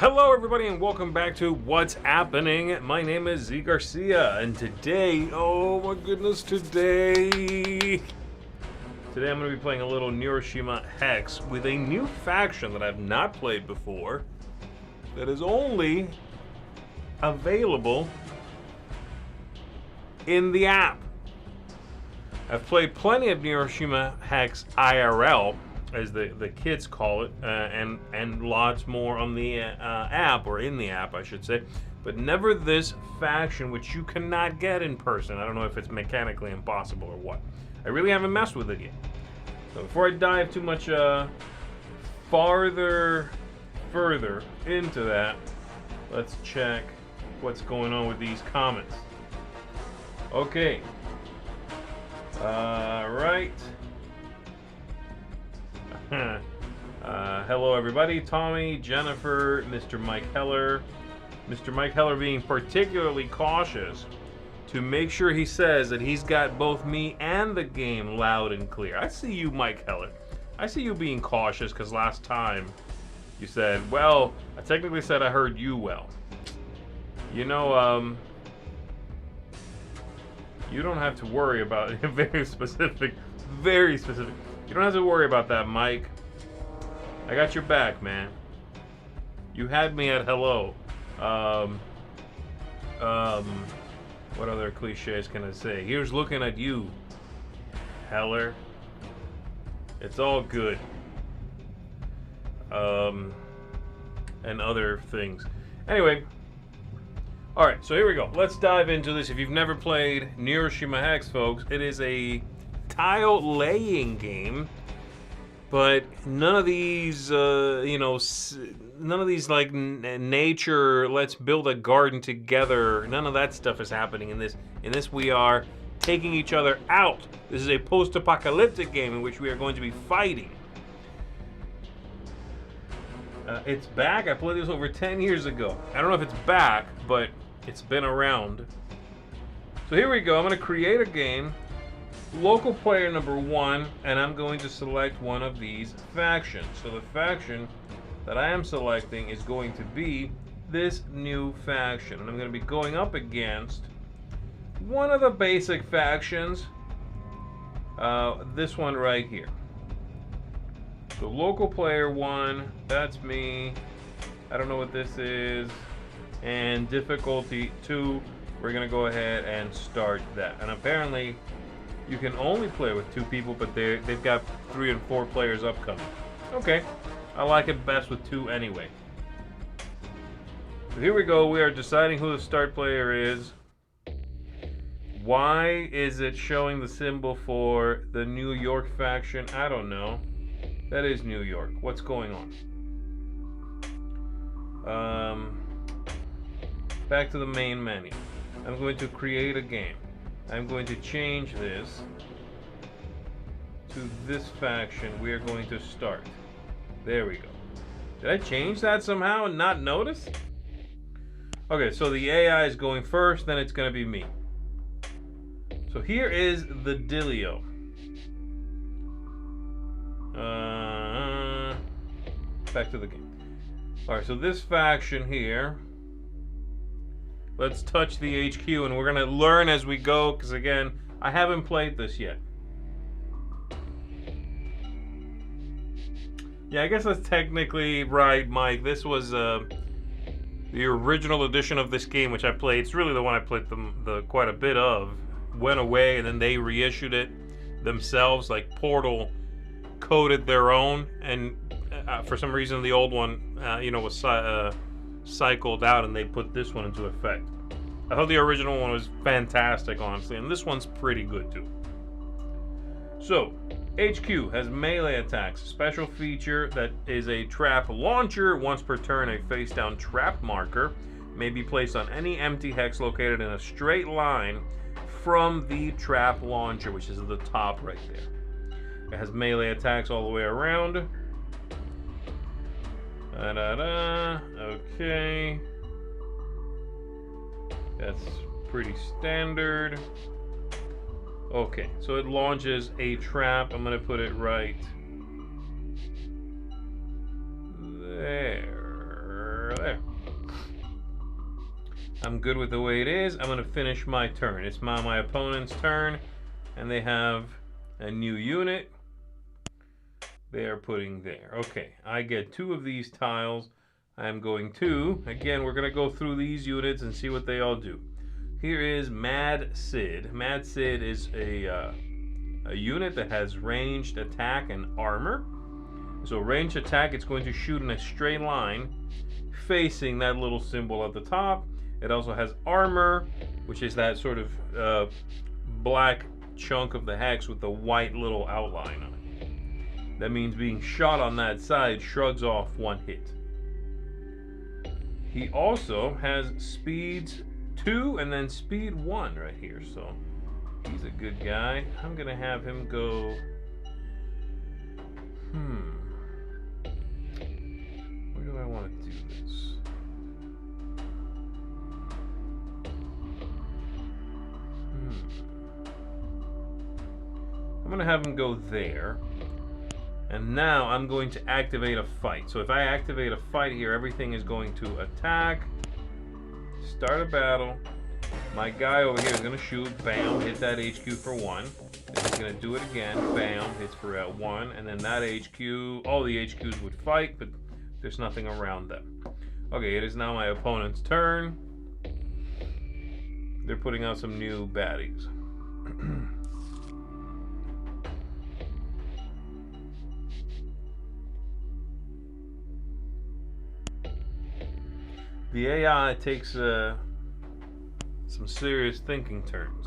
Hello everybody and welcome back to What's APPening. My name is Z Garcia and today, oh my goodness, today I'm going to be playing a little Neuroshima Hex with a new faction that I've not played before that is only available in the app. I've played plenty of Neuroshima Hex IRL, as the kids call it, and lots more on the app, or in the app I should say, but never this faction, which you cannot get in person. I don't know if it's mechanically impossible or what. I really haven't messed with it yet. So before I dive too much further into that, let's check what's going on with these comments. Okay. Right. Hello everybody, Tommy, Jennifer, Mr. Mike Heller. Mr. Mike Heller being particularly cautious to make sure he says that he's got both me and the game loud and clear. I see you, Mike Heller. I see you being cautious because last time you said, well, I technically said I heard you well. You know, you don't have to worry about it. Very specific. You don't have to worry about that, Mike. I got your back, man. You had me at hello. What other cliches can I say? Here's looking at you, Heller. It's all good. And other things. Anyway. Alright, so here we go. Let's dive into this. If you've never played Neuroshima Hex, folks, it is a tile laying game, but none of these, none of these like nature, let's build a garden together, none of that stuff is happening in this. In this, we are taking each other out. This is a post-apocalyptic game in which we are going to be fighting. It's back. I played this over 10 years ago. I don't know if it's back, but it's been around. So here we go. I'm going to create a game. Local player number 1, and I'm going to select one of these factions. So the faction that I am selecting is going to be this new faction, and I'm going to be going up against one of the basic factions, this one right here. So local player 1, that's me. I don't know what this is. And difficulty 2, we're going to go ahead and start that. And apparently you can only play with 2 people, but they've got 3 and 4 players upcoming. Okay, I like it best with 2 anyway. So here we go. We are deciding who the start player is. Why is it showing the symbol for the New York faction? I don't know. That is New York. What's going on? Back to the main menu. I'm going to create a game. I'm going to change this to this faction. We are going to start. There we go. Did I change that somehow and not notice? Okay, so the AI is going first, then it's going to be me. So here is the dealio. Back to the game. Alright, so this faction here. Let's touch the HQ, and we're going to learn as we go, because again, I haven't played this yet. Yeah, I guess that's technically right, Mike. This was the original edition of this game, which I played. It's really the one I played quite a bit of. Went away, and then they reissued it themselves. Like Portal coded their own, and for some reason the old one, was cycled out, and they put this one into effect. I thought the original one was fantastic, honestly, and this one's pretty good too. So, HQ has melee attacks, special feature that is a trap launcher. Once per turn, a face-down trap marker may be placed on any empty hex located in a straight line from the trap launcher, which is at the top right there. It has melee attacks all the way around. Okay. That's pretty standard. Okay, so it launches a trap. I'm going to put it right there. I'm good with the way it is. I'm going to finish my turn. It's my opponent's turn, and they have a new unit they are putting there. Okay, I get 2 of these tiles. I'm going to, again, we're going to go through these units and see what they all do. Here is Mad Sid. Mad Sid is a unit that has ranged attack and armor. So ranged attack, it's going to shoot in a straight line facing that little symbol at the top. It also has armor, which is that sort of black chunk of the hex with the white little outline on it. That means being shot on that side shrugs off 1 hit. He also has speed 2 and then speed 1 right here, so he's a good guy. I'm gonna have him go. Where do I want to do this? I'm gonna have him go there. And now I'm going to activate a fight. So if I activate a fight here, everything is going to attack, start a battle. My guy over here is going to shoot, bam, hit that HQ for 1. And he's going to do it again, bam, hits for 1. And then that HQ, all the HQs would fight, but there's nothing around them. Okay, it is now my opponent's turn. They're putting out some new baddies. The AI takes some serious thinking turns.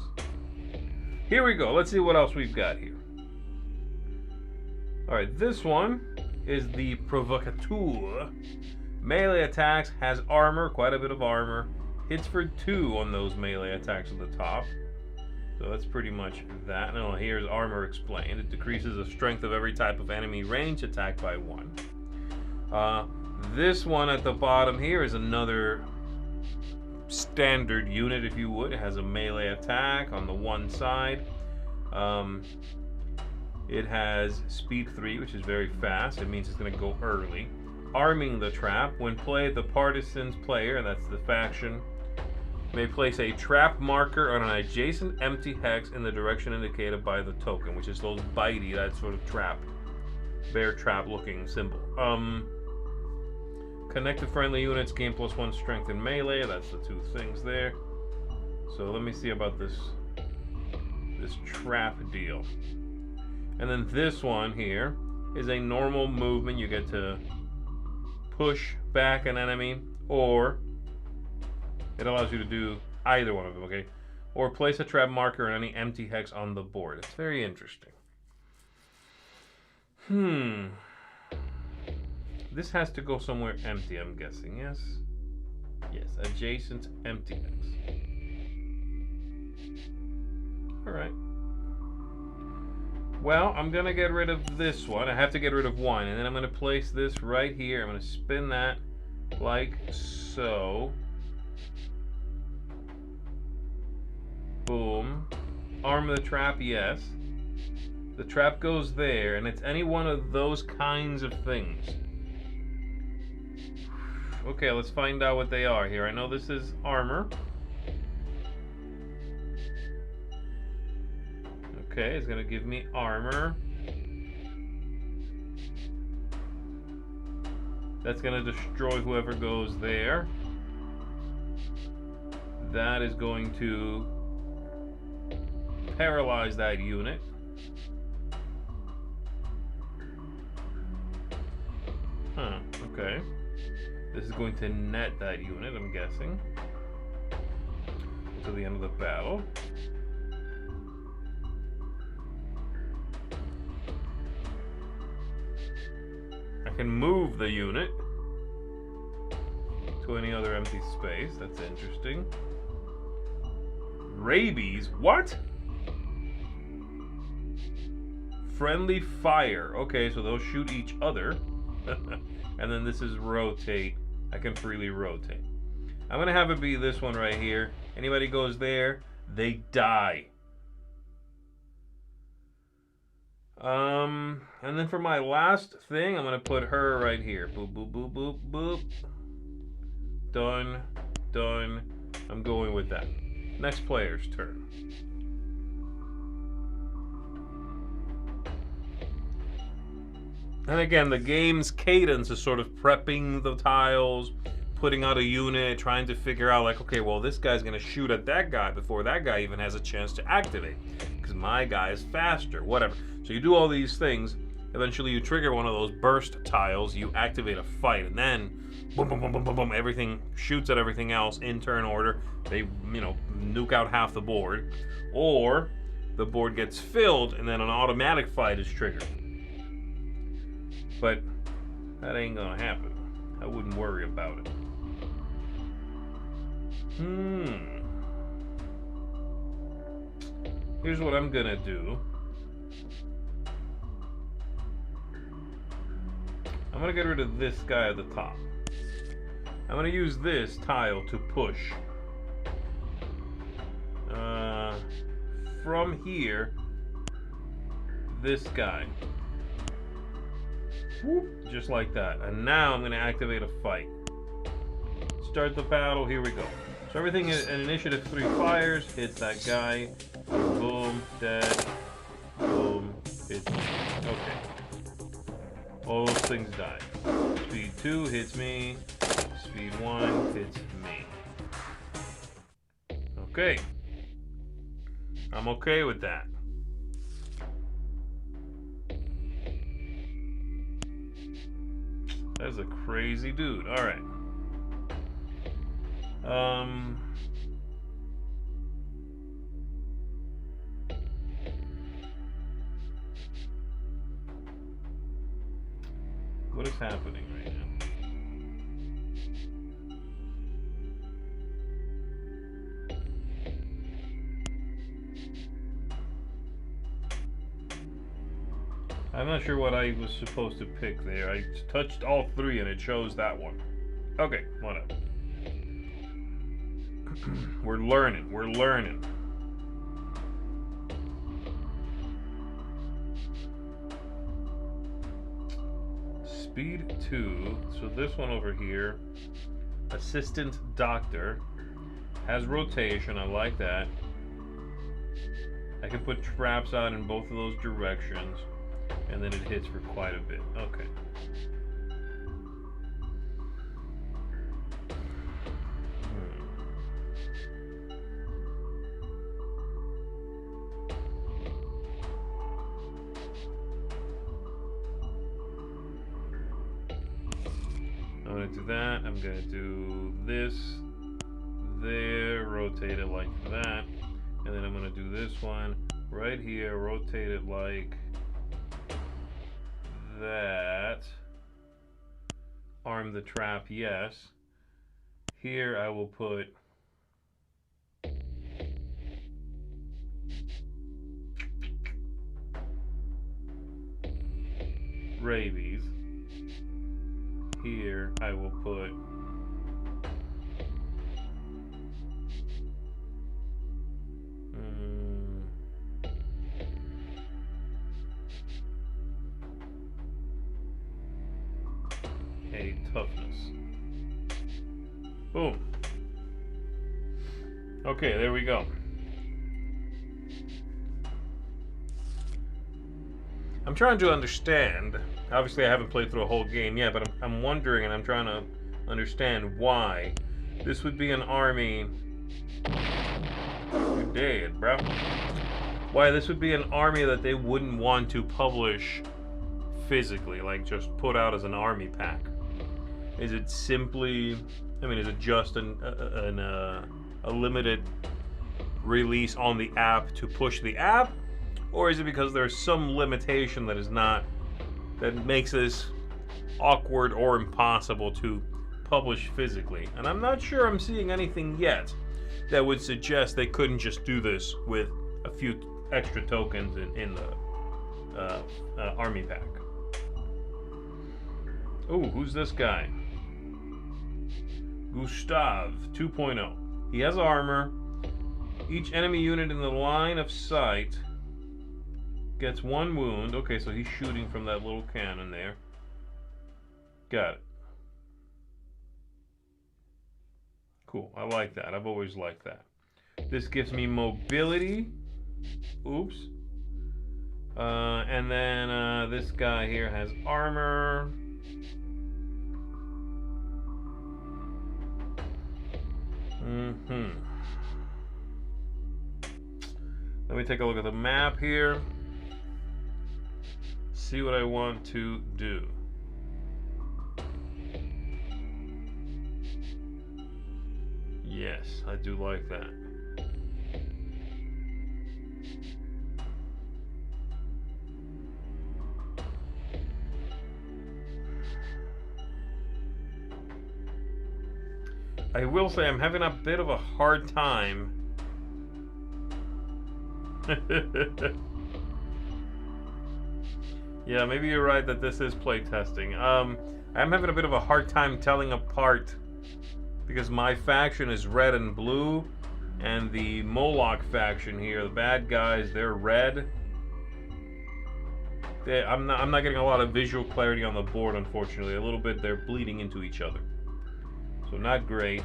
Here we go. Let's see what else we've got here. Alright, this one is the Provocateur. Melee attacks, has armor, quite a bit of armor. Hits for 2 on those melee attacks at the top. So that's pretty much that. Now here's armor explained. It decreases the strength of every type of enemy range attack by 1. This one at the bottom here is another standard unit, if you would. It has a melee attack on the one side. It has speed 3, which is very fast. It means it's going to go early. Arming the trap. When played, the Partisans player, that's the faction, may place a trap marker on an adjacent empty hex in the direction indicated by the token, which is those bitey, that sort of trap, bear trap looking symbol. Connect to friendly units, gain +1 strength in melee. That's the 2 things there. So let me see about this trap deal. And then this one here is a normal movement. You get to push back an enemy, or it allows you to do either one of them, okay? Or place a trap marker on any empty hex on the board. It's very interesting. This has to go somewhere empty, I'm guessing, yes? Yes, adjacent empty hex. Alright. Well, I'm going to get rid of this one. I have to get rid of 1, and then I'm going to place this right here. I'm going to spin that like so. Boom. Arm the trap, yes. The trap goes there, and it's any one of those kinds of things. Okay, let's find out what they are here. I know this is armor. Okay, it's going to give me armor. That's going to destroy whoever goes there. That is going to paralyze that unit. Huh, okay. This is going to net that unit, I'm guessing, until the end of the battle. I can move the unit to any other empty space. That's interesting. Rabies? What? Friendly fire. Okay, so they'll shoot each other. And then this is rotate. I can freely rotate. I'm gonna have it be this one right here. Anybody goes there, they die. And then for my last thing, I'm gonna put her right here. Boop, boop, boop, boop, boop. Done, done, I'm going with that. Next player's turn. And again, the game's cadence is sort of prepping the tiles, putting out a unit, trying to figure out, like, okay, well, this guy's going to shoot at that guy before that guy even has a chance to activate, because my guy is faster, whatever. So you do all these things. Eventually, you trigger one of those burst tiles, you activate a fight, and then boom, boom, boom, boom, boom, boom, everything shoots at everything else in turn order. They, nuke out half the board. Or the board gets filled, and then an automatic fight is triggered. But that ain't gonna happen. I wouldn't worry about it. Here's what I'm gonna do. I'm gonna get rid of this guy at the top. I'm gonna use this tile to push. From here, this guy. Whoop, just like that. And now I'm going to activate a fight. Start the battle. Here we go. So everything in initiative 3 fires. Hits that guy. Boom. Dead. Boom. Hits me. Okay. All those things die. Speed 2 hits me. Speed 1 hits me. Okay. I'm okay with that. That's a crazy dude. All right. What is happening right now? I'm not sure what I was supposed to pick there. I touched all 3 and it chose that one. Okay, whatever. We're learning. We're learning. Speed 2. So this one over here, assistant doctor, has rotation. I like that. I can put traps out in both of those directions. And then it hits for quite a bit. Okay. I'm going to do that. I'm going to do this there, rotate it like that. And then I'm going to do this one right here, rotate it like that. Arm the trap, yes. Here I will put rabies. Here I will put a toughness. Boom. Okay, there we go. I'm trying to understand. Obviously, I haven't played through a whole game yet, but I'm wondering, and I'm trying to understand why this would be an army. You're dead, bro. Why this would be an army that they wouldn't want to publish physically, like just put out as an army pack. Is it simply, I mean, is it just a limited release on the app to push the app? Or is it because there's some limitation that is not, that makes this awkward or impossible to publish physically? And I'm not sure I'm seeing anything yet that would suggest they couldn't just do this with a few extra tokens in the army pack. Ooh, who's this guy? Gustav 2.0. He has armor. Each enemy unit in the line of sight gets 1 wound. Okay, so he's shooting from that little cannon there. Got it. Cool. I like that. I've always liked that. This gives me mobility. Oops. And then this guy here has armor. Let me take a look at the map here. See what I want to do. Yes, I do like that. I will say I'm having a bit of a hard time. Yeah, maybe you're right that this is playtesting. I'm having a bit of a hard time telling apart because my faction is red and blue, and the Moloch faction here, the bad guys, they're red. I'm not getting a lot of visual clarity on the board, unfortunately. A little bit, they're bleeding into each other. So not great.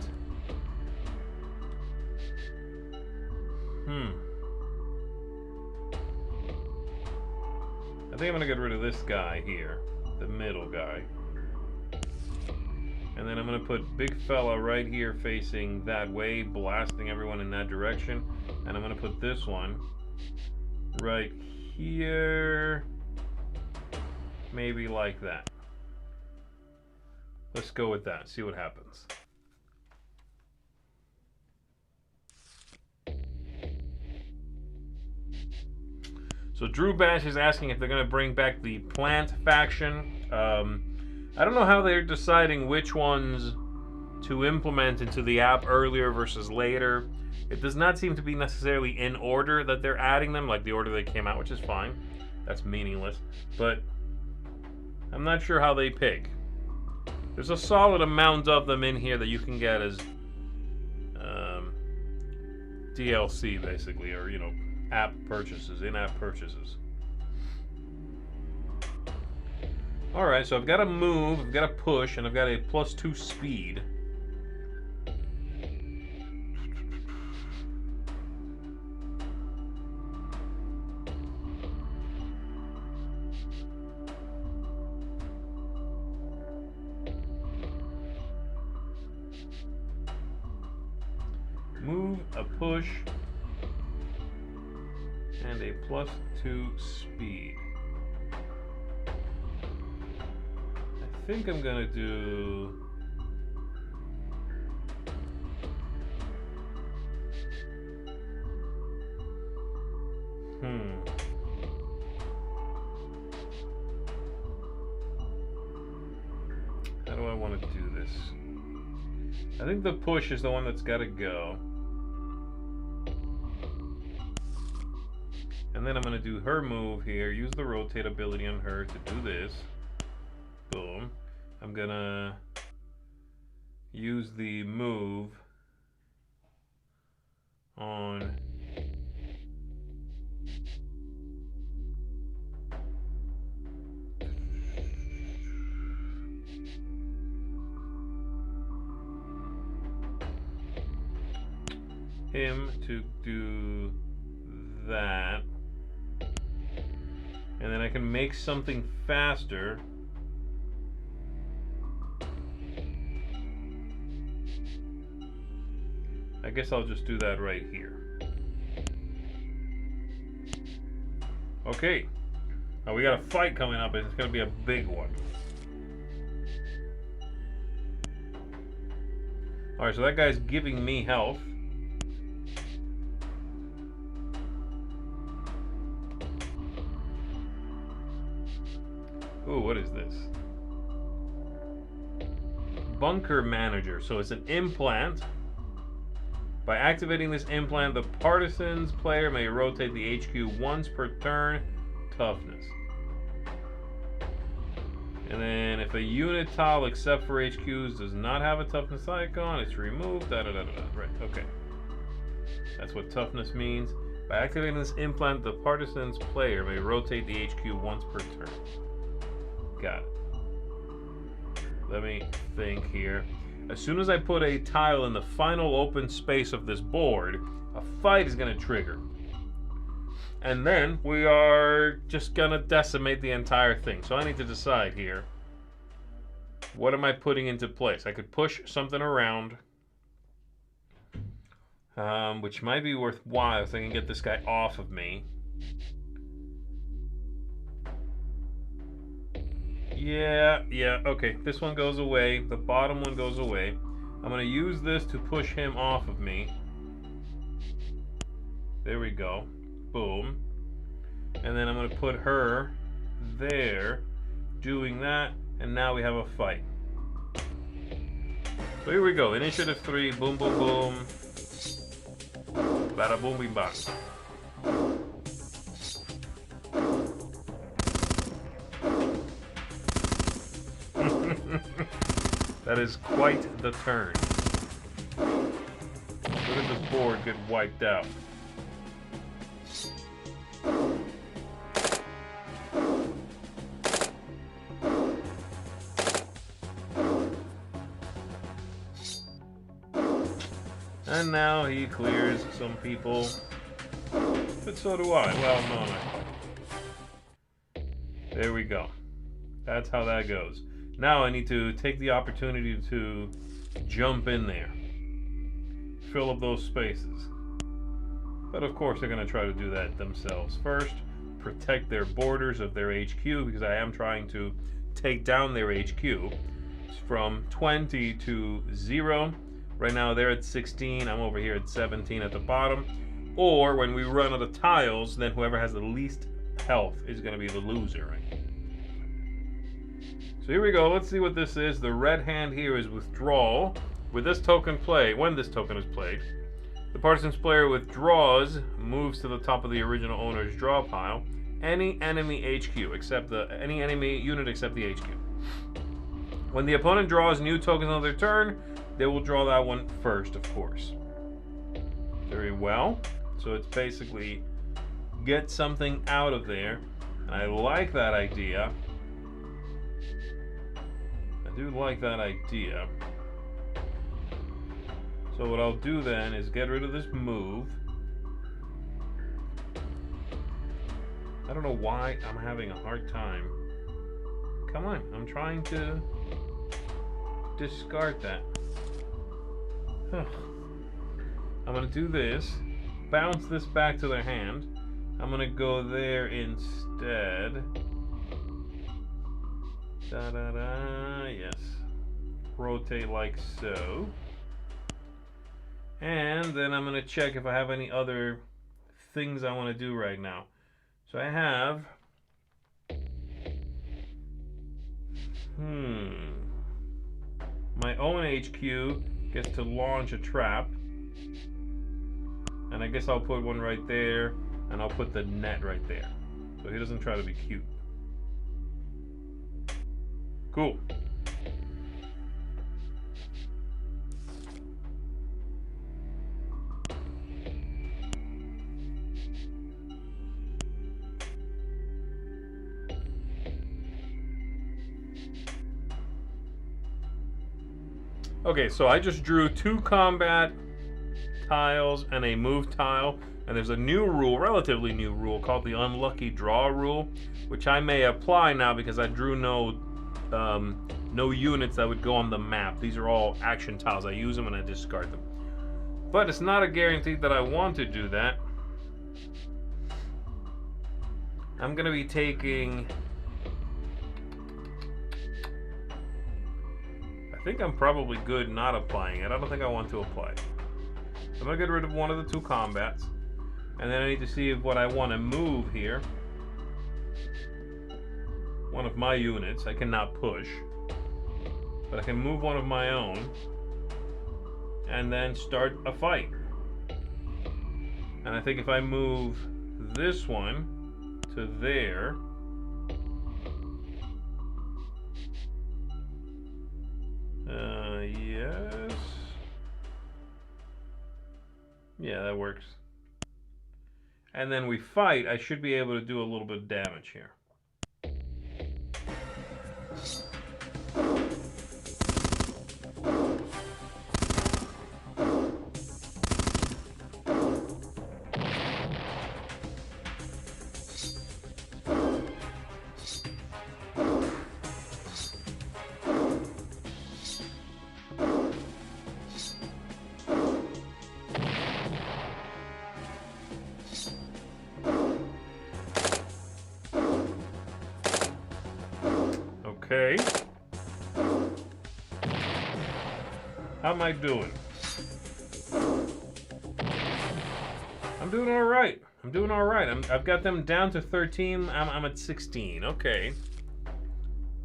I think I'm gonna get rid of this guy here, the middle guy. And then I'm gonna put big fella right here facing that way, blasting everyone in that direction. And I'm gonna put this one right here, maybe like that. Let's go with that, see what happens. So Drew Bash is asking if they're going to bring back the plant faction. I don't know how they're deciding which ones to implement into the app earlier versus later. It does not seem to be necessarily in order that they're adding them, like the order they came out, which is fine. That's meaningless. But I'm not sure how they pick. There's a solid amount of them in here that you can get as DLC, basically, or, you know, app purchases, in-app purchases. Alright, so I've got a move, I've got a push, and I've got a +2 speed. Move, a push, and a +2 speed. I think I'm gonna do how do I want to do this? I think the push is the one that's got to go. And then I'm going to do her move here, use the rotate ability on her to do this. Boom. I'm going to use the move on him to do that. And then I can make something faster. I guess I'll just do that right here. Okay. Now we got a fight coming up, and it's going to be a big one. Alright, so that guy's giving me health. Ooh, what is this? Bunker Manager. So it's an implant. By activating this implant, the Partisans player may rotate the HQ once per turn. Toughness. And then if a unit tile except for HQs does not have a toughness icon, it's removed. Right, okay. That's what toughness means. By activating this implant, the Partisans player may rotate the HQ once per turn. Got it. Let me think here. As soon as I put a tile in the final open space of this board, a fight is going to trigger. And then we are just going to decimate the entire thing. So I need to decide here. What am I putting into place? I could push something around, which might be worthwhile if I can get this guy off of me. Yeah, okay. This one goes away. The bottom one goes away. I'm going to use this to push him off of me. There we go. Boom. And then I'm going to put her there, doing that, and now we have a fight. So here we go. Initiative 3. Boom, boom, boom. Bada boom, bing, bang. That is quite the turn. Look at this board get wiped out. And now he clears some people. But so do I. Well, no, no. There we go. That's how that goes. Now I need to take the opportunity to jump in there. Fill up those spaces. But of course they're going to try to do that themselves first. Protect their borders of their HQ, because I am trying to take down their HQ. It's from 20 to 0. Right now they're at 16. I'm over here at 17 at the bottom. Or when we run out of tiles, then whoever has the least health is going to be the loser. Right? So here we go. Let's see what this is. The red hand here is withdrawal. With this token play, when this token is played, the Partisans player withdraws, moves to the top of the original owner's draw pile, any enemy HQ except any enemy unit except the HQ. When the opponent draws new tokens on their turn, they will draw that one first, of course. Very well. So it's basically get something out of there. And I like that idea. I do like that idea. So what I'll do then is get rid of this move. I don't know why I'm having a hard time. Come on, I'm trying to discard that. I'm going to do this. Bounce this back to their hand. I'm going to go there instead. Da-da-da, yes. Rotate like so. And then I'm going to check if I have any other things I want to do right now. So I have... my own HQ gets to launch a trap. And I guess I'll put one right there, and I'll put the net right there. So he doesn't try to be cute. Cool. Okay, so I just drew 2 combat tiles and a move tile, and there's a new rule, relatively new rule, called the unlucky draw rule, which I may apply now because I drew no units that would go on the map. These are all action tiles. I use them and I discard them. But it's not a guarantee that I want to do that. I'm going to be taking... I think I'm probably good not applying it. I don't think I want to apply it. So I'm going to get rid of one of the 2 combats. And then I need to see if what I want to move here. One of my units. I cannot push. But I can move one of my own. And then start a fight. And I think if I move this one to there... yes. Yeah, that works. And then we fight. I should be able to do a little bit of damage here. Okay. How am I doing? I'm doing all right. I'm doing all right. I've got them down to 13. I'm at 16. Okay.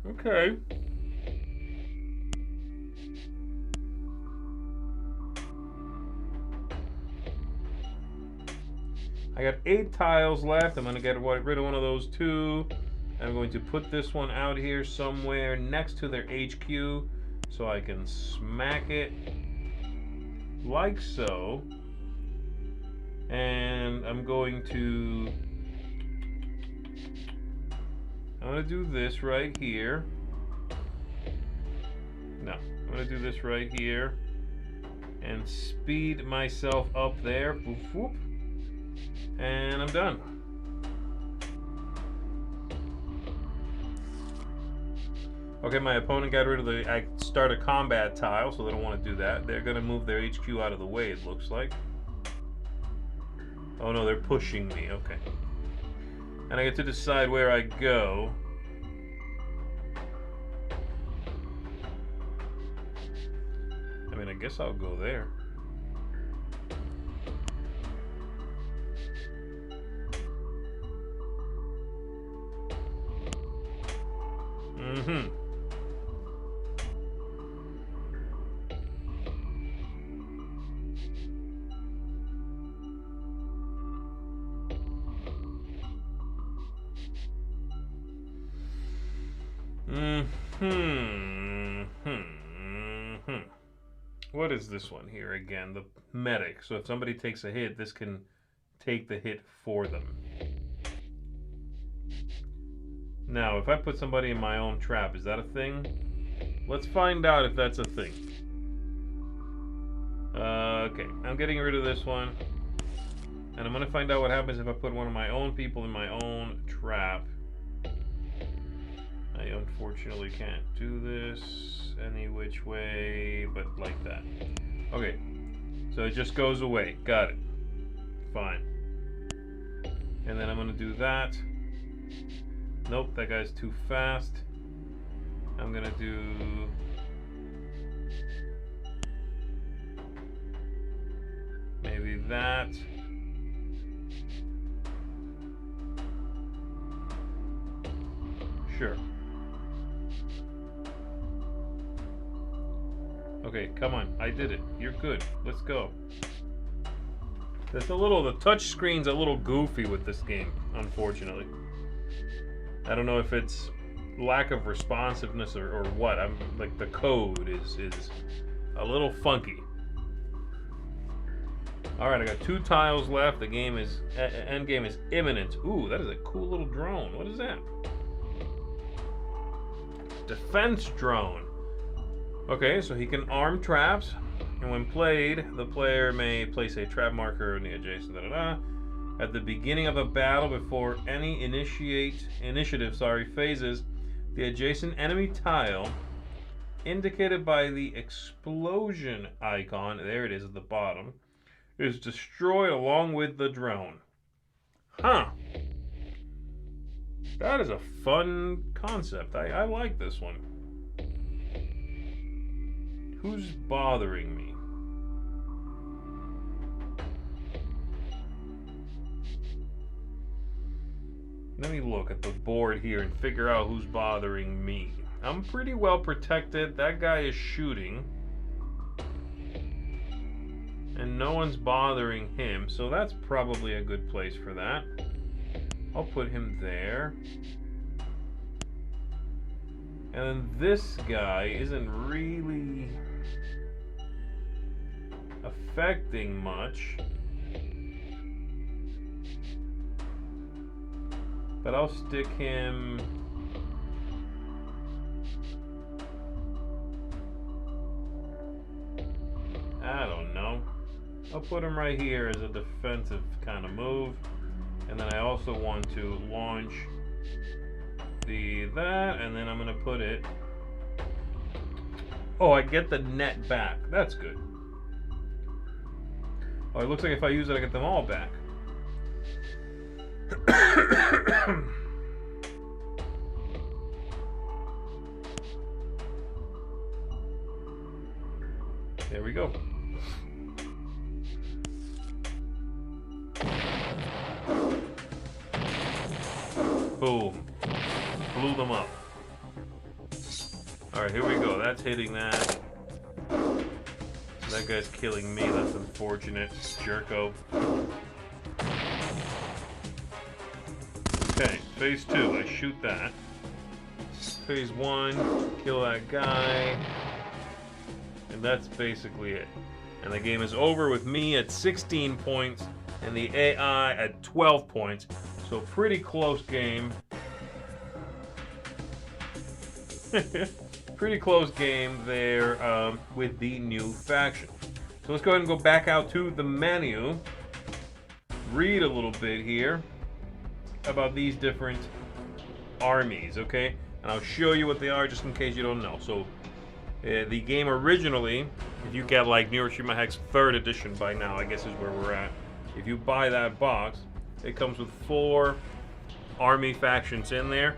Okay. I got 8 tiles left. I'm going to get rid of one of those 2. I'm going to put this one out here somewhere next to their HQ so I can smack it like so. And I'm going to do this right here. No, I'm going to do this right here and speed myself up there. Whoop, whoop. And I'm done. Okay, my opponent got rid of the... I start a combat tile, so they don't want to do that. They're going to move their HQ out of the way, it looks like. Oh no, they're pushing me. Okay. And I get to decide where I go. I mean, I guess I'll go there. Mm-hmm. What is this one here again? The medic. So if somebody takes a hit, this can take the hit for them. Now, if I put somebody in my own trap, is that a thing? Let's find out if that's a thing. Okay, I'm getting rid of this one. And I'm going to find out what happens if I put one of my own people in my own trap. I unfortunately can't do this any which way but like that. Okay, so it just goes away. Got it. Fine. And then I'm going to do that. Nope, that guy's too fast. I'm going to do... maybe that. Sure. Okay, come on. I did it. You're good. Let's go. There's a little... the touch screen's a little goofy with this game, unfortunately. I don't know if it's lack of responsiveness or what. I'm like, the code is a little funky. Alright, I got 2 tiles left. The game is... end game is imminent. Ooh, that is a cool little drone. What is that? Defense drone. Okay, so he can arm traps, and when played, the player may place a trap marker in the adjacent at the beginning of a battle before any initiative phases. The adjacent enemy tile, indicated by the explosion icon, there it is at the bottom, is destroyed along with the drone. Huh. That is a fun concept. I like this one. Who's bothering me? Let me look at the board here and figure out who's bothering me. I'm pretty well protected. That guy is shooting. And no one's bothering him, so that's probably a good place for that. I'll put him there. And then this guy isn't really affecting much. But I'll stick him... I don't know. I'll put him right here as a defensive kind of move. And then I also want to launch that, and then I'm going to put it... Oh, I get the net back. That's good. Oh, it looks like if I use it, I get them all back. There we go. Boom. Blew them up. Alright, here we go. That's hitting that. That guy's killing me. That's unfortunate. Jerko. Okay, phase 2. I shoot that. Phase 1. Kill that guy. And that's basically it. And the game is over with me at 16 points and the AI at 12 points. So pretty close game. Pretty close game there with the new faction. So let's go ahead and go back out to the menu. Read a little bit here about these different armies, okay? And I'll show you what they are just in case you don't know. So the game originally, if you get like Neuroshima Hex 3rd edition by now, I guess is where we're at. If you buy that box, it comes with 4 army factions in there.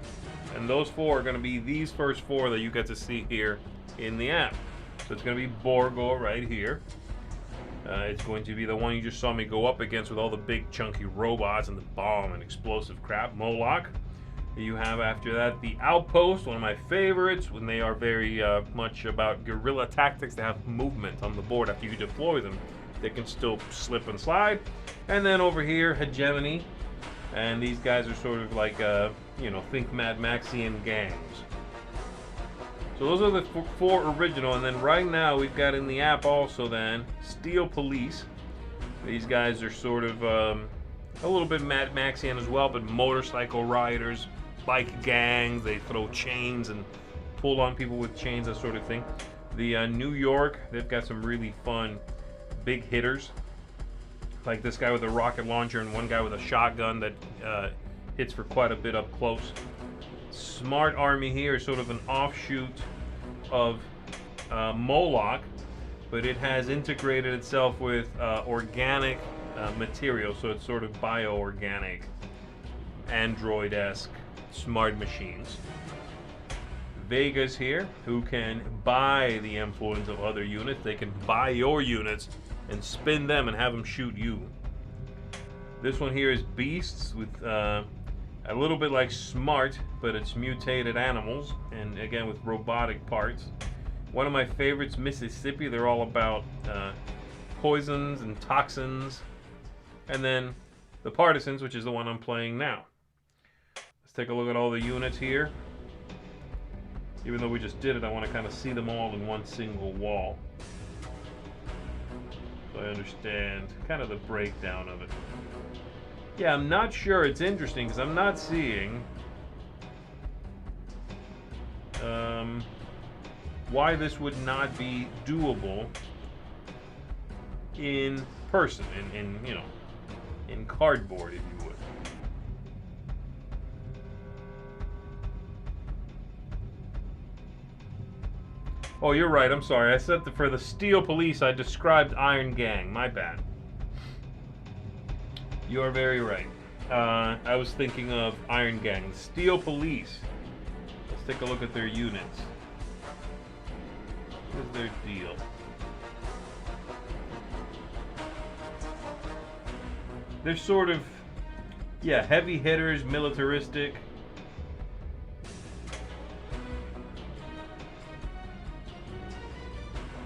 And those 4 are going to be these first 4 that you get to see here in the app. So it's going to be Borgo right here. It's going to be the one you just saw me go up against with all the big chunky robots and the bomb and explosive crap, Moloch. You have after that the Outpost, one of my favorites, when they are very much about guerrilla tactics. They have movement on the board after you deploy them. They can still slip and slide. And then over here, Hegemony. And these guys are sort of like, you know, think Mad Maxian gangs. So those are the 4 original. And then right now we've got in the app also then Steel Police. These guys are sort of a little bit Mad Maxian as well, but motorcycle riders, bike gangs. They throw chains and pull on people with chains, that sort of thing. The New York, they've got some really fun big hitters. Like this guy with a rocket launcher and one guy with a shotgun that hits for quite a bit up close. Smart Army here is sort of an offshoot of Moloch, but it has integrated itself with organic material, so it's sort of bio-organic, android-esque smart machines. Vegas here, who can buy the influence of other units. They can buy your units and spin them and have them shoot you. This one here is Beasts, with a little bit like Smart, but it's mutated animals, and again with robotic parts. One of my favorites, Mississippi. They're all about poisons and toxins. And then the Partisans, which is the one I'm playing now. Let's take a look at all the units here. Even though we just did it, I want to kind of see them all in one single wall, so I understand kind of the breakdown of it. Yeah, I'm not sure. It's interesting because I'm not seeing why this would not be doable in person, in you know, in cardboard, if you would. Oh, you're right. I'm sorry. I said for the Steel Police, I described Iron Gang. My bad. You are very right. I was thinking of Iron Gang. Steel Police. Let's take a look at their units. What is their deal? They're sort of, yeah, heavy hitters, militaristic.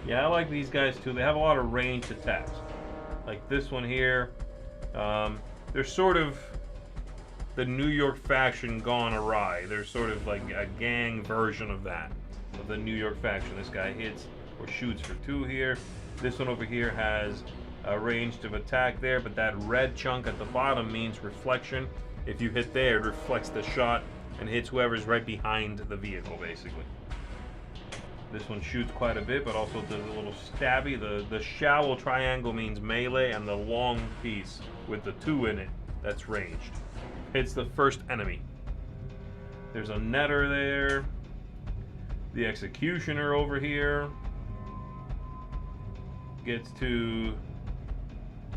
Yeah, I like these guys too. They have a lot of ranged attacks. Like this one here. They're sort of the New York faction gone awry. They're sort of like a gang version of that, of the New York faction. This guy hits or shoots for 2 here. This one over here has a range of attack there, but that red chunk at the bottom means reflection. If you hit there, it reflects the shot and hits whoever's right behind the vehicle, basically. This one shoots quite a bit, but also does a little stabby. The shallow triangle means melee, and the long piece with the 2 in it, that's ranged. Hits the first enemy. There's a netter there. The executioner over here gets to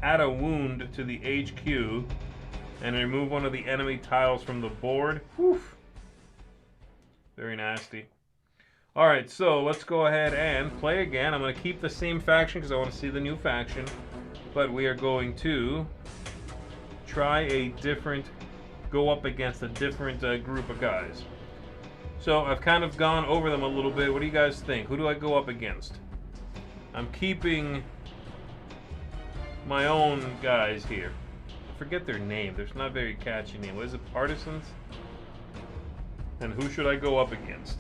add a wound to the HQ and remove one of the enemy tiles from the board. Woof. Very nasty. Alright, so let's go ahead and play again. I'm going to keep the same faction because I want to see the new faction. But we are going to try a different, go up against a different group of guys. So I've kind of gone over them a little bit. What do you guys think? Who do I go up against? I'm keeping my own guys here. I forget their name. There's not a very catchy name. What is it? Partisans? And who should I go up against?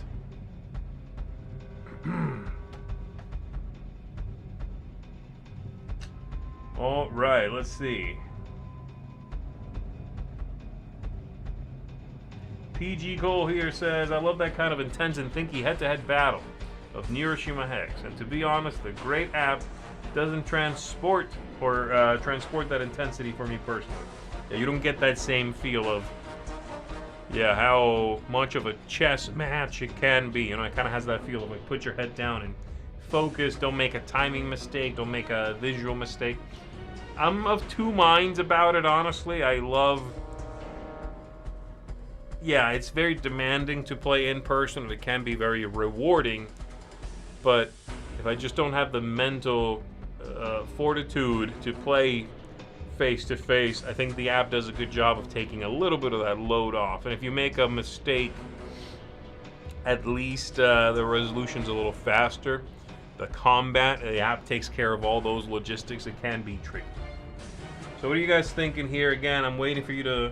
All right, let's see. PG Cole here says, I love that kind of intense and thinky head-to-head battle of Neuroshima Hex. And to be honest, the great app doesn't transport that intensity for me personally. Yeah, you don't get that same feel of, yeah, how much of a chess match it can be. You know, it kind of has that feel of like put your head down and focus. Don't make a timing mistake. Don't make a visual mistake. I'm of two minds about it, honestly. I love... Yeah, it's very demanding to play in person, and it can be very rewarding. But if I just don't have the mental fortitude to play face-to-face, I think the app does a good job of taking a little bit of that load off. And if you make a mistake, at least the resolution's a little faster. The combat, the app takes care of all those logistics. It can be tricky. So what are you guys thinking here? Again, I'm waiting for you to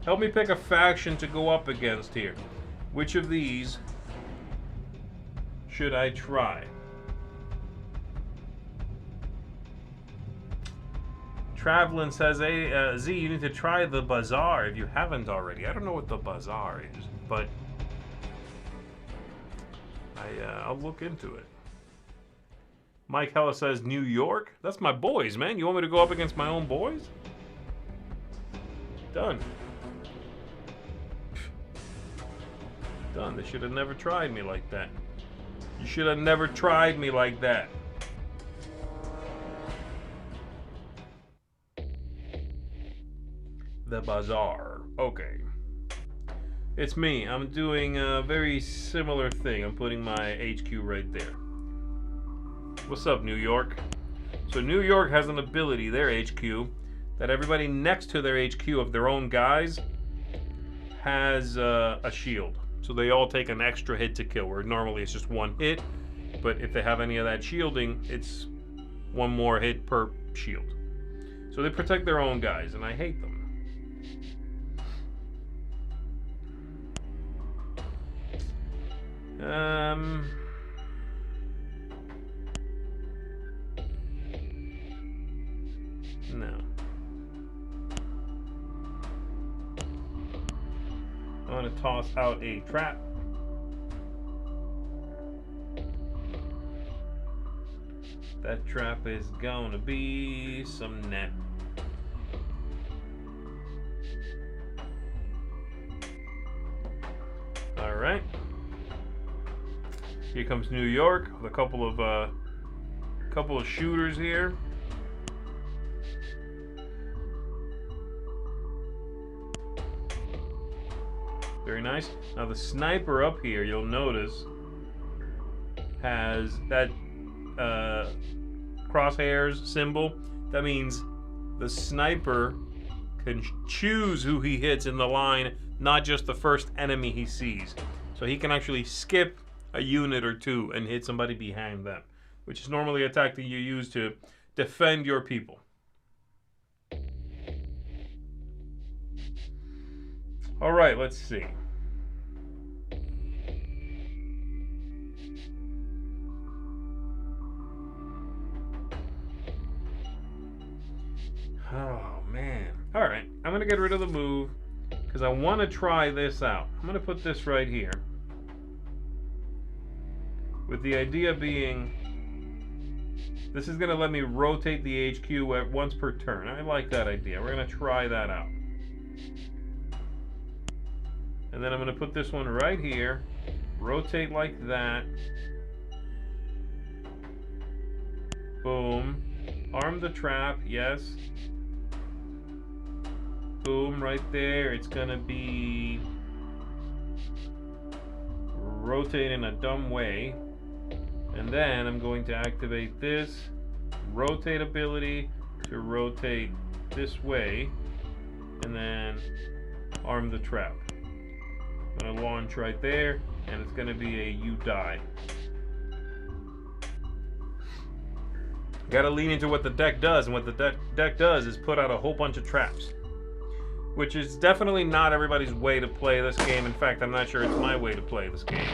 help me pick a faction to go up against here. Which of these should I try? Travelin says, hey, Z, you need to try the Bazaar if you haven't already. I don't know what the Bazaar is, but I'll look into it. Mike Hella says, New York? That's my boys, man. You want me to go up against my own boys? Done. Done. They should have never tried me like that. You should have never tried me like that. The Bazaar. Okay. It's me. I'm doing a very similar thing. I'm putting my HQ right there. What's up, New York? So New York has an ability, their HQ, that everybody next to their HQ of their own guys has a shield. So they all take an extra hit to kill, where normally it's just one hit. But if they have any of that shielding, it's one more hit per shield. So they protect their own guys, and I hate them. No. I'm going to toss out a trap. That trap is going to be some net. All right. Here comes New York with a couple of shooters here. Very nice. Now the sniper up here, you'll notice, has that crosshairs symbol. That means the sniper can choose who he hits in the line, not just the first enemy he sees. So he can actually skip a unit or two and hit somebody behind them, which is normally a tactic you use to defend your people. All right, let's see. Oh, man. All right, I'm going to get rid of the move because I want to try this out. I'm going to put this right here, with the idea being this is going to let me rotate the HQ at once per turn. I like that idea. We're going to try that out. And then I'm going to put this one right here, rotate like that. Boom. Arm the trap, yes. Boom, right there. It's going to be rotate in a dumb way. And then I'm going to activate this rotate ability to rotate this way. And then arm the trap. I'm going to launch right there. And it's going to be a you die. Gotta lean into what the deck does, and what the deck does is put out a whole bunch of traps. Which is definitely not everybody's way to play this game. In fact, I'm not sure it's my way to play this game.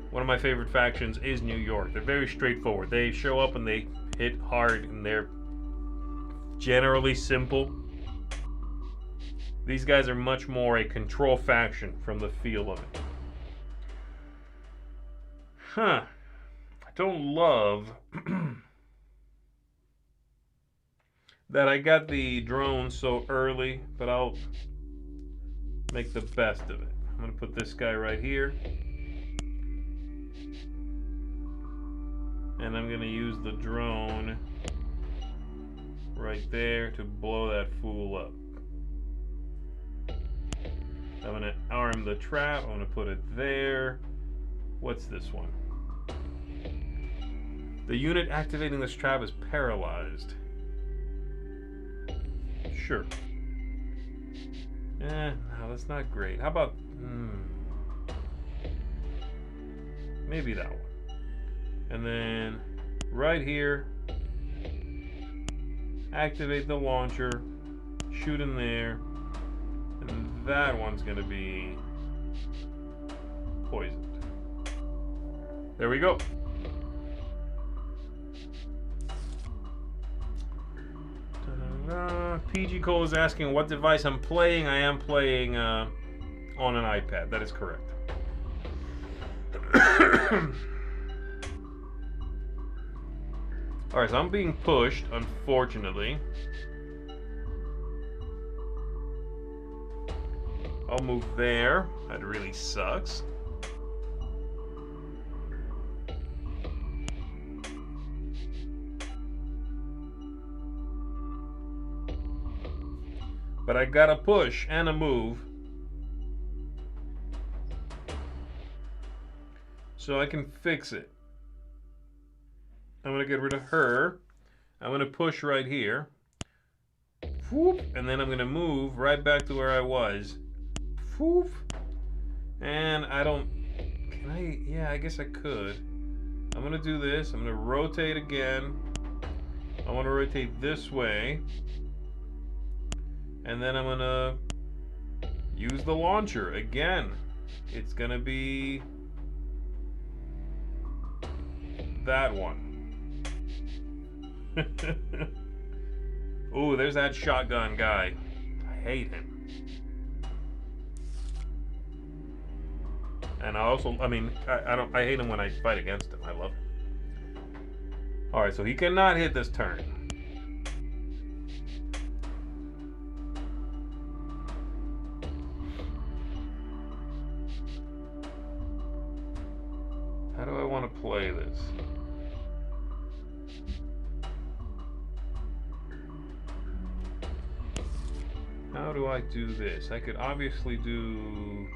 One of my favorite factions is New York. They're very straightforward. They show up and they hit hard, and they're generally simple. These guys are much more a control faction from the feel of it. Huh. I don't love that I got the drone so early, but I'll make the best of it. I'm going to put this guy right here. And I'm going to use the drone right there to blow that fool up. I'm going to arm the trap. I'm going to put it there. What's this one? The unit activating this trap is paralyzed. Sure. No, that's not great. How about... maybe that one. And then, right here, activate the launcher, shoot in there, and that one's going to be poisoned. There we go. PG Cole is asking what device I'm playing. I am playing on an iPad. That is correct. Alright, so I'm being pushed, unfortunately. I'll move there. That really sucks. But I got a push and a move. So I can fix it. I'm going to get rid of her. I'm going to push right here. Whoop, and then I'm going to move right back to where I was. Whoop. And I don't... Can I... Yeah, I guess I could. I'm going to do this. I'm going to rotate again. I want to rotate this way. And then I'm going to use the launcher again. It's going to be that one. Ooh, there's that shotgun guy. I hate him. And I also, I mean, I hate him when I fight against him. I love him. Alright, so he cannot hit this turn. How do I want to play this? How do I do this? I could obviously do...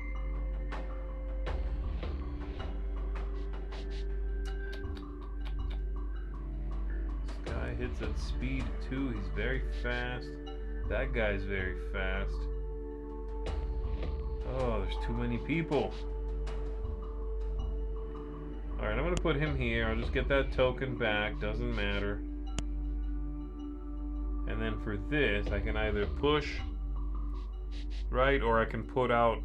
This guy hits at speed 2. He's very fast. That guy's very fast. Oh, there's too many people. Alright, I'm going to put him here. I'll just get that token back. Doesn't matter. And then for this, I can either push... right, or I can put out...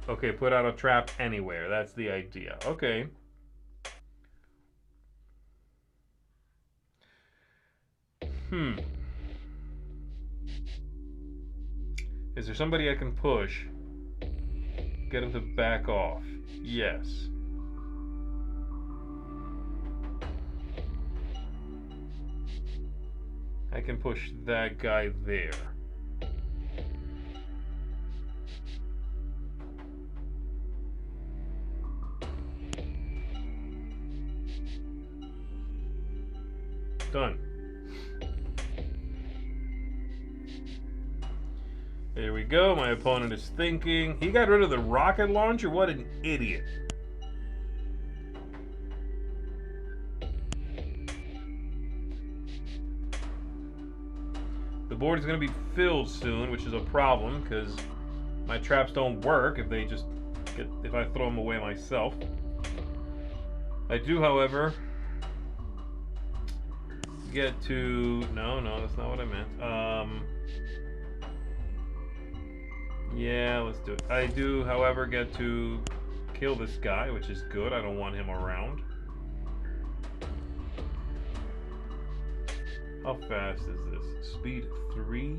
Okay, put out a trap anywhere. That's the idea. Okay. Is there somebody I can push? Get him to back off. Yes. I can push that guy there. Done. There we go. My opponent is thinking. He got rid of the rocket launcher? What an idiot. The board is going to be filled soon, which is a problem because my traps don't work if I throw them away myself. I do, however, get to... No, that's not what I meant. Yeah, let's do it. I do, however, get to kill this guy, which is good. I don't want him around. How fast is this? Speed 3?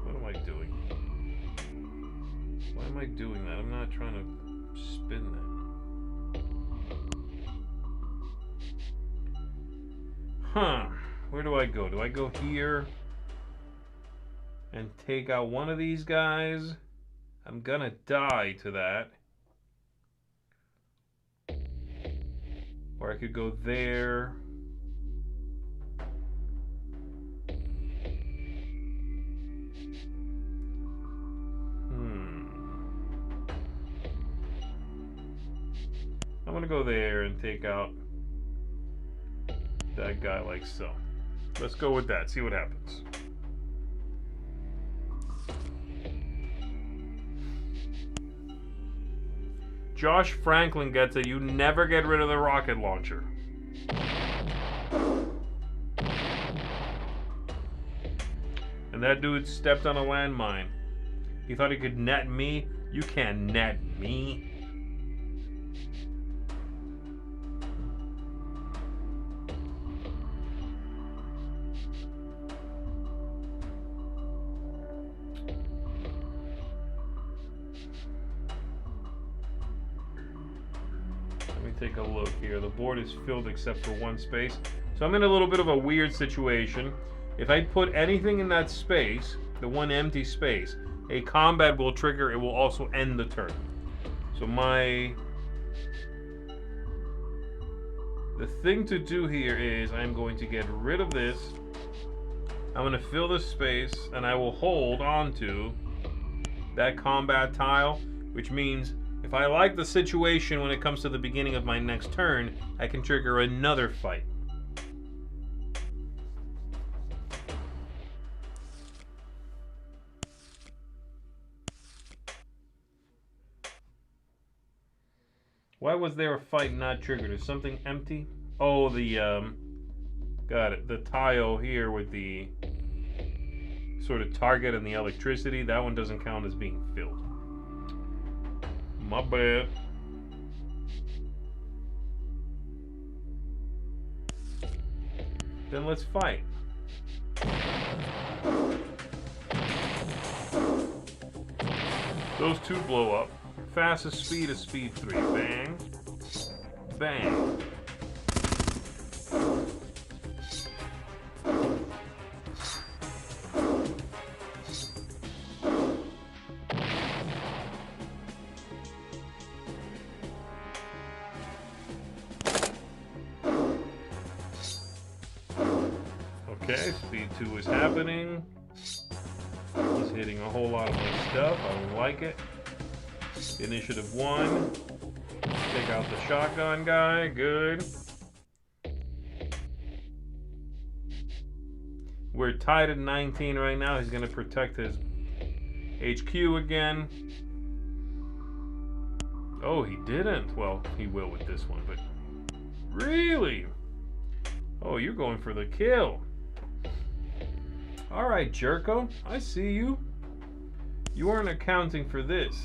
What am I doing? Why am I doing that? I'm not trying to spin that. Where do I go? Do I go here and take out one of these guys? I'm gonna die to that. Or I could go there. I'm gonna go there and take out that guy like so. Let's go with that, see what happens. Josh Franklin gets it. You never get rid of the rocket launcher. And that dude stepped on a landmine. He thought he could net me. You can't net me. Take a look here. The board is filled except for one space. So I'm in a little bit of a weird situation. If I put anything in that space, the one empty space, a combat will trigger. It will also end the turn. So the thing to do here is I'm going to get rid of this. I'm going to fill this space and I will hold onto that combat tile, which means if I like the situation when it comes to the beginning of my next turn, I can trigger another fight. Why was there a fight not triggered? Is something empty? Oh, got it. The tile here with the sort of target and the electricity, that one doesn't count as being filled. My bad. Then let's fight. Those two blow up. Fastest speed is speed 3. Bang. Bang. Okay, speed 2 is happening. He's hitting a whole lot of my stuff. I don't like it. Initiative 1. Take out the shotgun guy. Good. We're tied at 19 right now. He's going to protect his HQ again. Oh, he didn't. Well, he will with this one, but... Really? Oh, you're going for the kill. Alright, Jerko. I see you. You aren't accounting for this.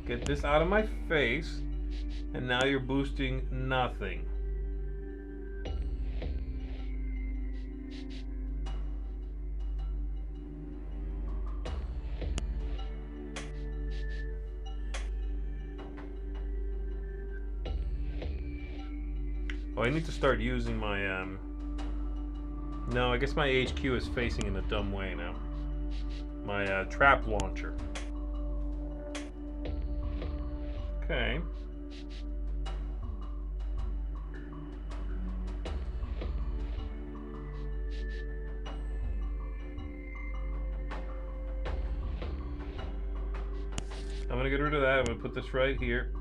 Get this out of my face. And now you're boosting nothing. Oh, I need to start using my, No, I guess my HQ is facing in a dumb way now. My trap launcher. Okay. I'm gonna get rid of that. I'm gonna put this right here.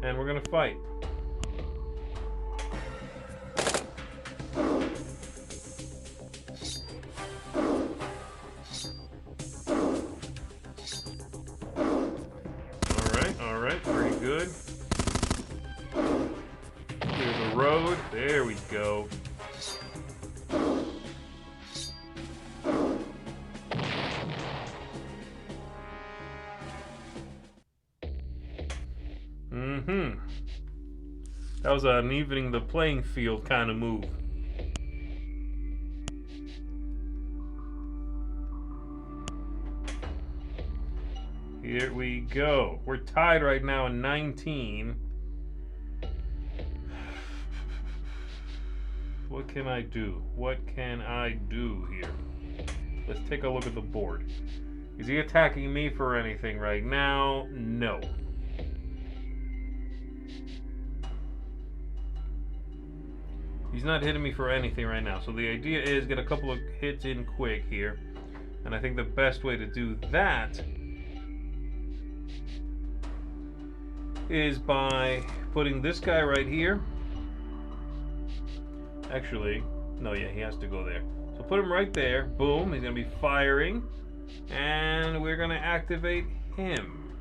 And we're gonna fight. All right, pretty good. Clear the road. There we go. That was an evening the playing field kind of move. Here we go. We're tied right now in 19. What can I do? What can I do here? Let's take a look at the board. Is he attacking me for anything right now? No. He's not hitting me for anything right now. So the idea is get a couple of hits in quick here. And I think the best way to do that is by putting this guy right here. Actually, no, yeah, he has to go there. So put him right there. Boom, he's going to be firing. And we're going to activate him.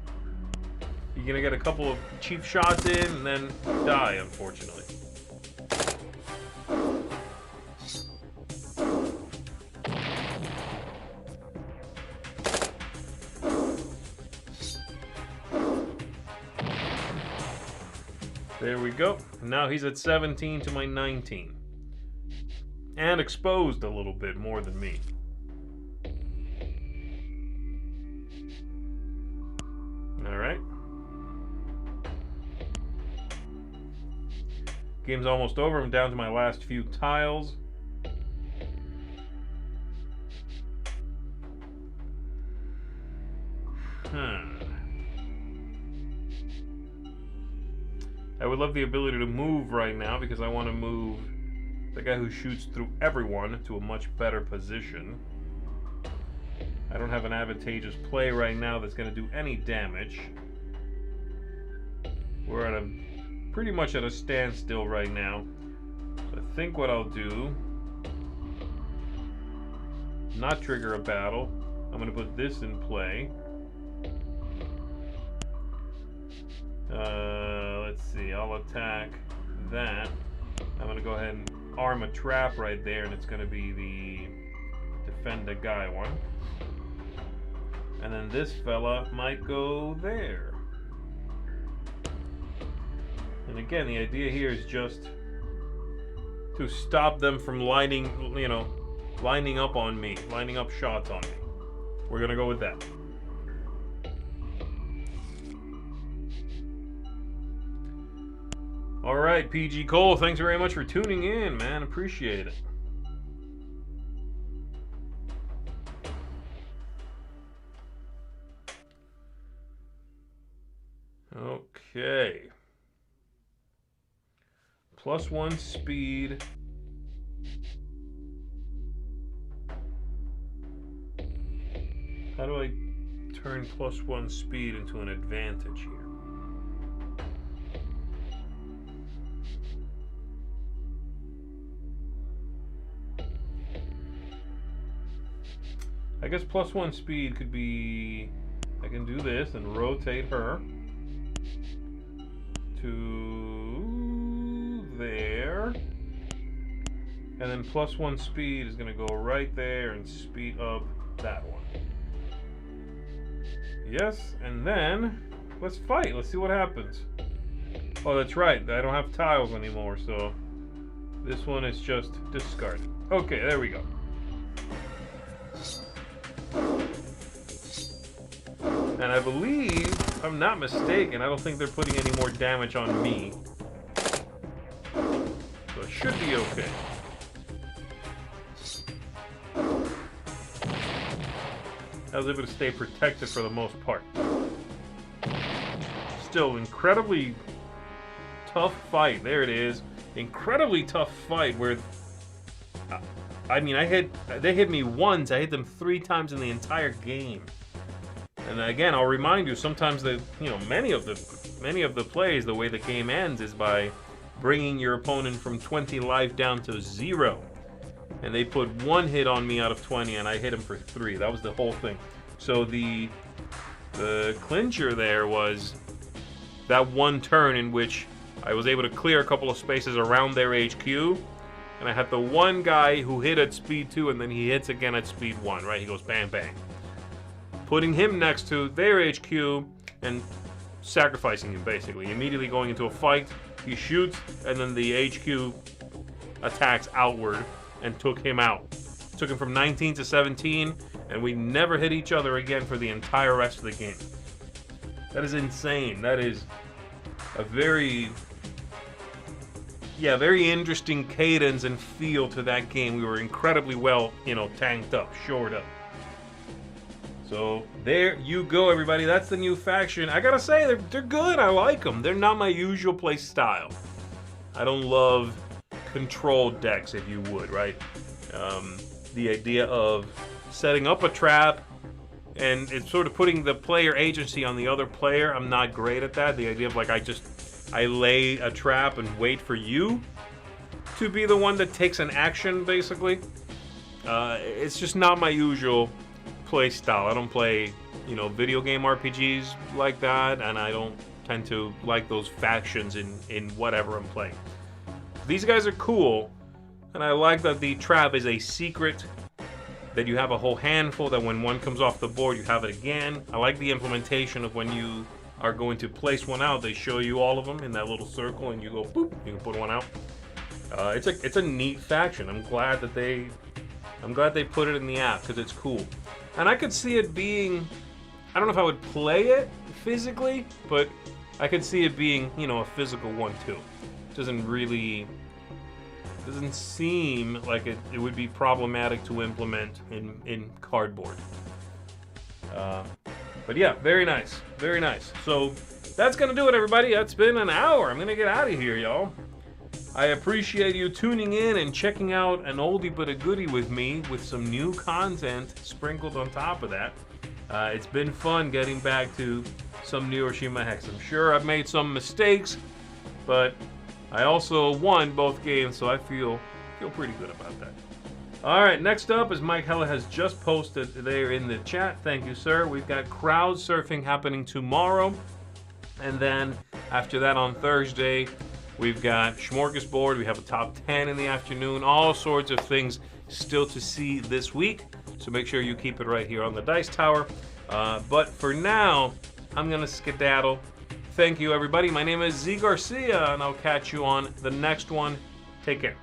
You're going to get a couple of cheap shots in and then die, unfortunately. There we go. Now he's at 17 to my 19. And exposed a little bit more than me. Alright. Game's almost over. I'm down to my last few tiles. I would love the ability to move right now because I want to move the guy who shoots through everyone to a much better position. I don't have an advantageous play right now that's going to do any damage. We're at pretty much at a standstill right now. So I think what I'll do, not trigger a battle. I'm going to put this in play. Let's see, I'll attack that. I'm going to go ahead and arm a trap right there, and it's going to be the defend a guy one. And then this fella might go there. And again, the idea here is just to stop them from lining up on me, lining up shots on me. We're going to go with that. All right, PG Cole, thanks very much for tuning in, man. Appreciate it. Okay. +1 speed. How do I turn +1 speed into an advantage here? I guess +1 speed could be, I can do this and rotate her to there. And then +1 speed is going to go right there and speed up that one. Yes, and then let's fight. Let's see what happens. Oh, that's right. I don't have tiles anymore, so this one is just discarded. Okay, there we go. And I believe, if I'm not mistaken, I don't think they're putting any more damage on me. So it should be okay. I was able to stay protected for the most part. Still, incredibly tough fight. There it is. Incredibly tough fight where I mean, they hit me once. I hit them 3 times in the entire game. And again, I'll remind you, sometimes many of the plays, the way the game ends is by bringing your opponent from 20 life down to 0. And they put 1 hit on me out of 20, and I hit him for 3. That was the whole thing. So the clincher there was that one turn in which I was able to clear a couple of spaces around their HQ, and I had the one guy who hit at speed 2, and then he hits again at speed 1, right? He goes bang, bang. Putting him next to their HQ and sacrificing him, basically. Immediately going into a fight, he shoots, and then the HQ attacks outward and took him out. Took him from 19 to 17, and we never hit each other again for the entire rest of the game. That is insane. That is a very interesting cadence and feel to that game. We were incredibly well, tanked up, shored up. So there you go, everybody. That's the new faction. I gotta say, they're good. I like them. They're not my usual play style. I don't love control decks, if you would, right? The idea of setting up a trap and it's sort of putting the player agency on the other player. I'm not great at that. The idea of like I lay a trap and wait for you to be the one that takes an action, basically. It's just not my usual play style. I don't play, video game RPGs like that, and I don't tend to like those factions in whatever I'm playing. These guys are cool, and I like that the trap is a secret, that you have a whole handful, that when one comes off the board, you have it again. I like the implementation of when you are going to place one out, they show you all of them in that little circle, and you go boop, you can put one out. It's a neat faction. I'm glad they put it in the app because it's cool. And I could see it being, I don't know if I would play it physically, but I could see it being, a physical one too. Doesn't seem like it would be problematic to implement in cardboard. But yeah, very nice, very nice. So that's gonna do it, everybody. That's been an hour. I'm gonna get out of here, y'all. I appreciate you tuning in and checking out an oldie but a goodie with me, with some new content sprinkled on top of that. It's been fun getting back to some Neuroshima Hex. I'm sure I've made some mistakes, but I also won both games, so I feel pretty good about that. All right, next up, as Mike Hella has just posted there in the chat, thank you, sir. We've got crowd surfing happening tomorrow, and then after that on Thursday, we've got Smorgasbord. We have a top 10 in the afternoon. All sorts of things still to see this week, so make sure you keep it right here on the Dice Tower. But for now, I'm gonna skedaddle. Thank you, everybody. My name is Z Garcia, and I'll catch you on the next one. Take care.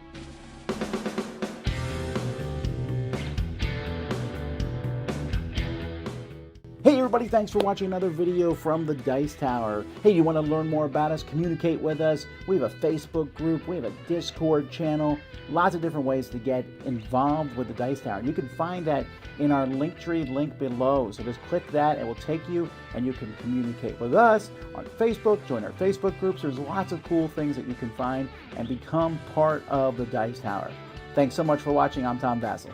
Hey everybody, thanks for watching another video from the Dice Tower. Hey, you want to learn more about us, communicate with us? We have a Facebook group, we have a Discord channel, lots of different ways to get involved with the Dice Tower. You can find that in our Linktree link below. So just click that, it will take you, and you can communicate with us on Facebook, join our Facebook groups. There's lots of cool things that you can find and become part of the Dice Tower. Thanks so much for watching. I'm Tom Vassell.